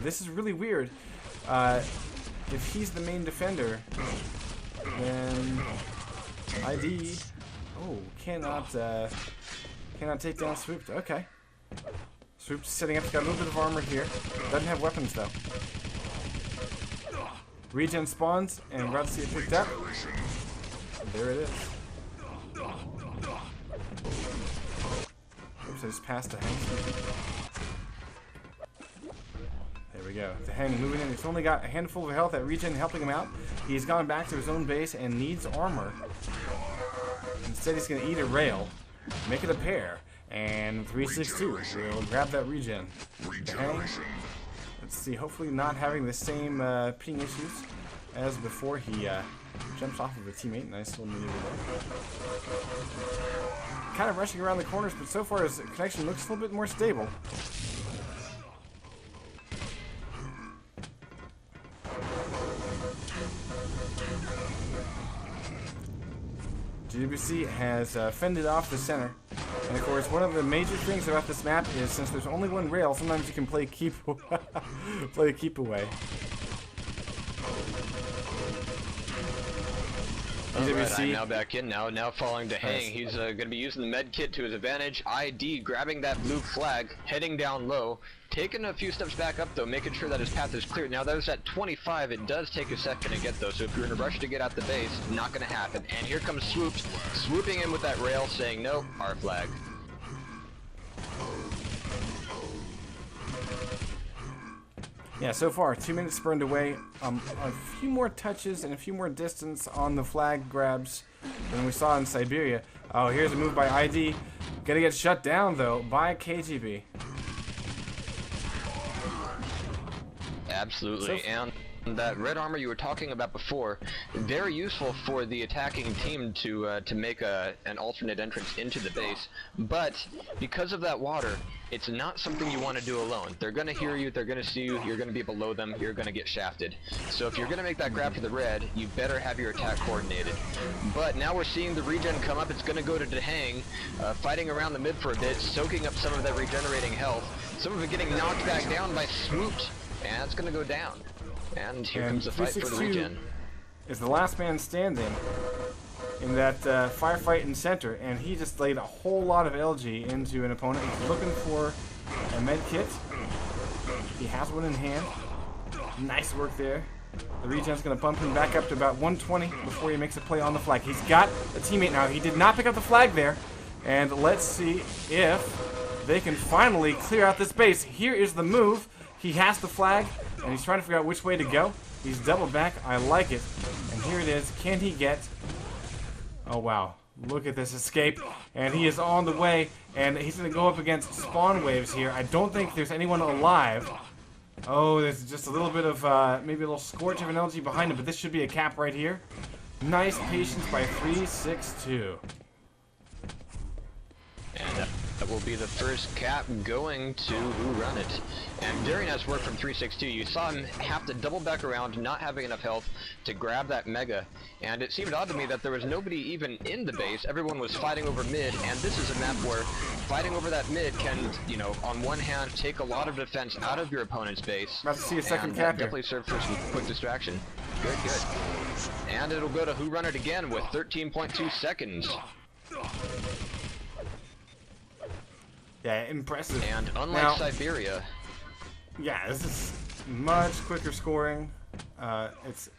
This is really weird. If he's the main defender, then ID cannot take down Swooped. Okay. Swooped setting up. He's got a little bit of armor here. Doesn't have weapons though. Regen spawns, and we're about to see it picked up. There it is. Oops, I just passed a hang. There we go. The hang moving in. He's only got a handful of health at regen helping him out. He's gone back to his own base and needs armor. Instead, he's going to eat a rail, make it a pair, and 362 will grab that regen. The hang. Let's see. Hopefully, not having the same ping issues as before. He jumps off of a teammate. Nice little maneuver there. Kind of rushing around the corners, but so far his connection looks a little bit more stable. GWC has fended off the center. And of course, one of the major things about this map is since there's only one rail, sometimes you can play keep away. Alright, I'm now back in now following to hang. He's going to be using the med kit to his advantage. ID grabbing that blue flag, heading down low, taking a few steps back up though, making sure that his path is clear. Now that was at 25, it does take a second to get though, so if you're in a rush to get out the base, not going to happen. And here comes Swoops, swooping in with that rail, saying no, our flag. Yeah, so far, 2 minutes burned away. A few more touches and a few more distance on the flag grabs than we saw in Siberia. Oh, here's a move by ID. Gonna get shut down, though, by KGB. Absolutely, and that red armor you were talking about before, very useful for the attacking team to make an alternate entrance into the base, but because of that water, it's not something you want to do alone. They're going to hear you, they're going to see you, you're going to be below them, you're going to get shafted. So if you're going to make that grab for the red, you better have your attack coordinated. But now we're seeing the regen come up, it's going to go to Dehang, fighting around the mid for a bit, soaking up some of that regenerating health, some of it getting knocked back down by Swoops, and it's going to go down. And here comes the fight for the regen. Is the last man standing in that firefight in center, and he just laid a whole lot of LG into an opponent. He's looking for a med kit. He has one in hand. Nice work there. The regen's going to bump him back up to about 120 before he makes a play on the flag. He's got a teammate now. He did not pick up the flag there. And let's see if they can finally clear out this base. Here is the move. He has the flag, and he's trying to figure out which way to go. He's double back. I like it. And here it is. Can he get... Oh, wow. Look at this escape. And he is on the way. And he's going to go up against spawn waves here. I don't think there's anyone alive. Oh, there's just a little bit of, maybe a little scorch of an LG behind him. But this should be a cap right here. Nice patience by 362. And that will be the first cap going to WhoRunIt. And very nice work from 362. You saw him have to double back around, not having enough health to grab that mega. And it seemed odd to me that there was nobody even in the base. Everyone was fighting over mid, and this is a map where fighting over that mid can, you know, on one hand, take a lot of defense out of your opponent's base. About to see a second and cap here. definitely serve for some quick distraction. Good, good. And it'll go to WhoRunIt again with 13.2 seconds. Yeah, impressive. And unlike now, Siberia, yeah, this is much quicker scoring.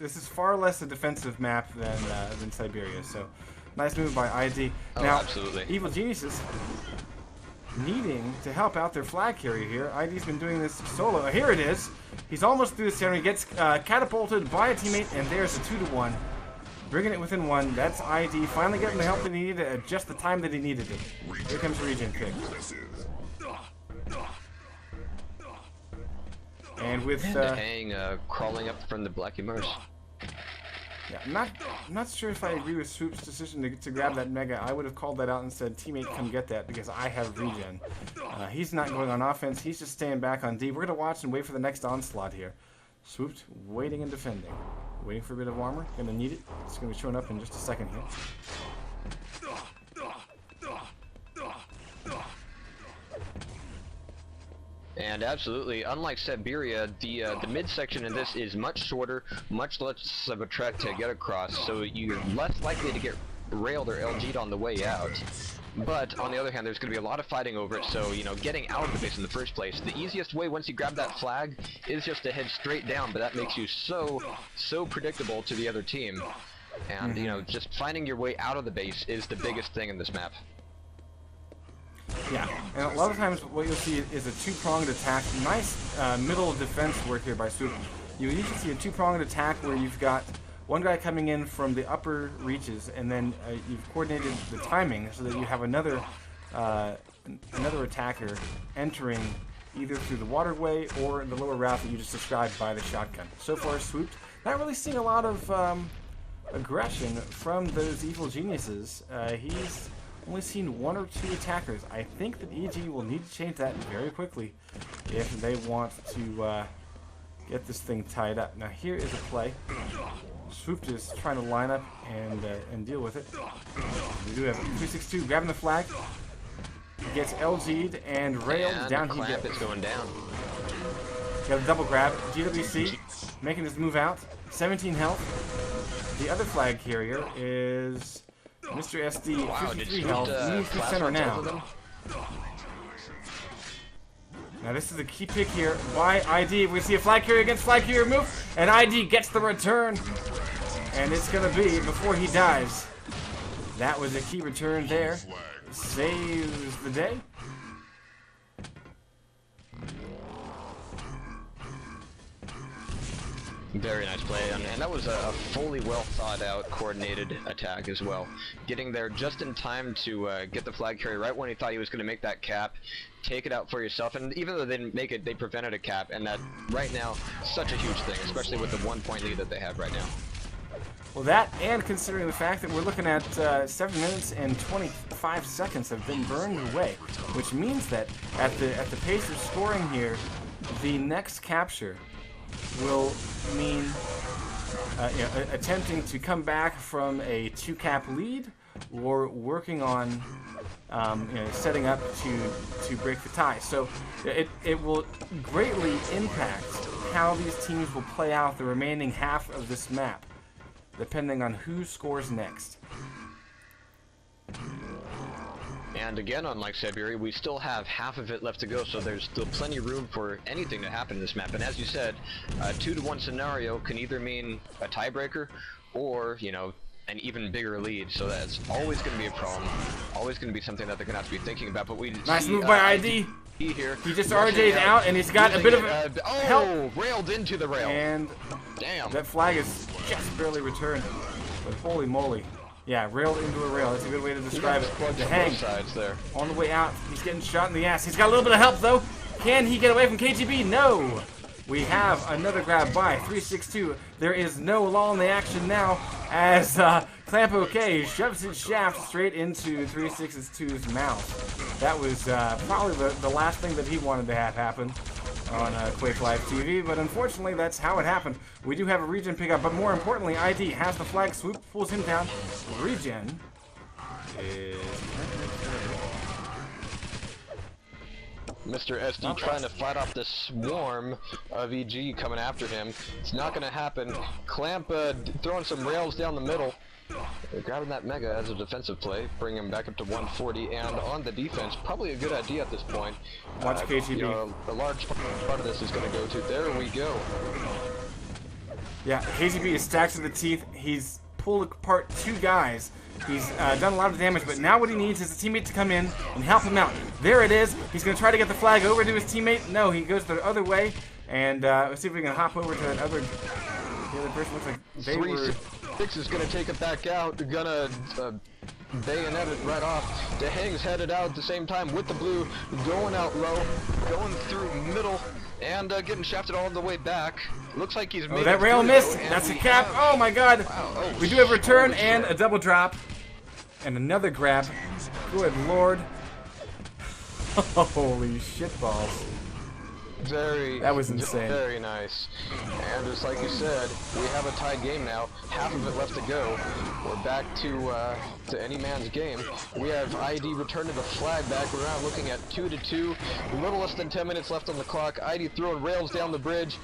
This is far less a defensive map than Siberia. So, nice move by ID. Oh, now, absolutely. Evil Geniuses needing to help out their flag carrier here. ID's been doing this solo. Here it is. He's almost through the center. He gets catapulted by a teammate, and there's a 2-to-1. Bringing it within 1. That's ID. Finally getting the help that he needed at just the time that he needed it. Here comes regen pick. And with Hang crawling up from the Black Immerse. Yeah, I'm not sure if I agree with Swoop's decision to grab that mega. I would have called that out and said, teammate, come get that, because I have regen. He's not going on offense. He's just staying back on D. We're going to watch and wait for the next onslaught here. Swooped, waiting and defending. Waiting for a bit of armor. Going to need it. It's going to be showing up in just a second here. And absolutely, unlike Siberia, the midsection in this is much shorter, much less of a trek to get across, so you're less likely to get railed or LG'd on the way out. But on the other hand, there's going to be a lot of fighting over it, so you know, getting out of the base in the first place, the easiest way once you grab that flag is just to head straight down, but that makes you so predictable to the other team. And you know, just finding your way out of the base is the biggest thing in this map. Yeah, and a lot of times what you'll see is a two-pronged attack. Nice middle defense work here by Swoop. You usually see a two-pronged attack where you've got one guy coming in from the upper reaches, and then you've coordinated the timing so that you have another attacker entering either through the waterway or the lower route that you just described by the shotgun. So far, Swoop, not really seeing a lot of aggression from those evil geniuses. He's only seen one or two attackers. I think that EG will need to change that very quickly if they want to get this thing tied up. Now here is a play. Swoop is trying to line up and deal with it. We do have 362 grabbing the flag. He gets LG'd and railed. And down he Clamp goes. is going down. Got a double grab. GWC making his move out. 17 health. The other flag carrier is Mr. SD, Wow, 53 health. Moves to center now. Now this is a key pick here by ID. We see a flag carrier against flag carrier move, and ID gets the return. And it's going to be before he dies. That was a key return there. Saves the day. Very nice play, and that was a fully well thought out, coordinated attack as well. Getting there just in time to get the flag carrier right when he thought he was going to make that cap, take it out for yourself, and even though they didn't make it, they prevented a cap, and that right now, such a huge thing, especially with the 1-point lead that they have right now. Well, that, and considering the fact that we're looking at 7 minutes and 25 seconds have been burned away, which means that at the pace of scoring here, the next capture will mean attempting to come back from a 2-cap lead or working on setting up to break the tie. So it will greatly impact how these teams will play out the remaining half of this map, depending on who scores next. And again, unlike Siberia, we still have half of it left to go, so there's still plenty of room for anything to happen in this map. And as you said, a 2-to-1 scenario can either mean a tiebreaker or, you know, an even bigger lead. So that's always going to be a problem, always going to be something that they're going to have to be thinking about. But we nice move by ID. Here. He just RJ'd out, and he's got a bit of help. Railed into the rail. And damn, that flag is just barely returned. But holy moly. Yeah, railed into a rail. That's a good way to describe it. The hang sides there. On the way out. He's getting shot in the ass. He's got a little bit of help, though. Can he get away from KGB? No. We have another grab by 362. There is no lull in the action now as Clamp OK shoves his shaft straight into 362's mouth. That was probably the last thing that he wanted to have happen on Quake Live TV, but unfortunately that's how it happened. We do have a regen pickup, but more importantly, ID has the flag. Swoop pulls him down. Regen is Mr. SD trying to fight off this swarm of EG coming after him. It's not going to happen. Clamp throwing some rails down the middle. Grabbing that Mega as a defensive play, bringing him back up to 140, and on the defense, probably a good idea at this point. Watch KGB. You know, a large part of this is going to go to, there we go. Yeah, KGB is stacked to the teeth. He's pulled apart 2 guys. He's done a lot of damage, but now what he needs is a teammate to come in and help him out. There it is. He's going to try to get the flag over to his teammate. No, he goes the other way, and let's see if we can hop over to that other... The other person looks like they were... 3-6 is going to take it back out. They're going to bayonet it right off. The Hang's headed out at the same time with the blue, going out low, going through middle, and getting shafted all the way back. Looks like he's made that rail missed. That's a cap. Oh my god. Wow. Oh, we do have a return and a double drop. And another grab. Good lord. Holy shitballs. That was insane. Very nice. And just like you said, we have a tied game now. Half of it left to go. We're back to any man's game. We have ID returning the flag back around, looking at 2-2. A little less than 10 minutes left on the clock. ID throwing rails down the bridge.